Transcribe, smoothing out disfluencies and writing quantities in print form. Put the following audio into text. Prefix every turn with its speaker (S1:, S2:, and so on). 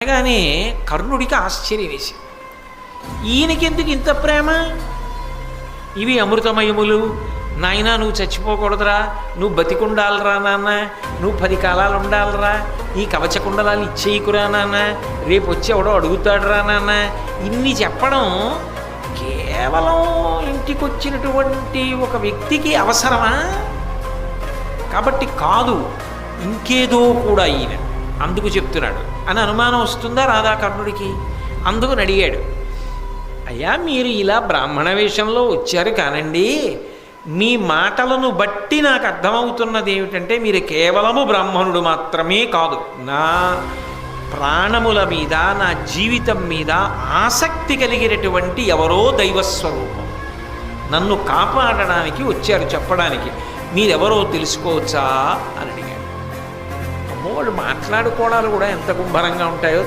S1: అనగానే కర్ణుడికి ఆశ్చర్యం వేసింది. ఈయనకెందుకు ఇంత ప్రేమ? ఇవి అమృతమయములు, నాయనా నువ్వు చచ్చిపోకూడదురా, నువ్వు బతికుండాలరా నాన్న, నువ్వు 10 కాలాలు ఉండాలరా, ఈ కవచకుండలాలు ఇచ్చేయకురా నాన్న, రేపు వచ్చి ఎవడో అడుగుతాడురా నాన్న, ఇన్ని చెప్పడం కేవలం ఇంటికొచ్చినటువంటి ఒక వ్యక్తికి అవసరమా? కాబట్టి కాదు, ఇంకేదో కూడా ఈయన అందుకు చెప్తున్నాడు అని అనుమానం వస్తుందా రాధా కర్ణుడికి? అందుకని అడిగాడు, అయ్యా మీరు ఇలా బ్రాహ్మణ వేషంలో వచ్చారు కానండి, మీ మాటలను బట్టి నాకు అర్థమవుతున్నది ఏమిటంటే మీరు కేవలము బ్రాహ్మణుడు మాత్రమే కాదు, నా ప్రాణముల మీద, నా జీవితం మీద ఆసక్తి కలిగినటువంటి ఎవరో దైవస్వరూపం, నన్ను కాపాడడానికి వచ్చారు చెప్పడానికి, మీరెవరో తెలుసుకోవచ్చా అని అడిగాడు. అమ్మో, వాళ్ళు మాట్లాడుకోవడాలు కూడా ఎంత గుంభరంగా ఉంటాయో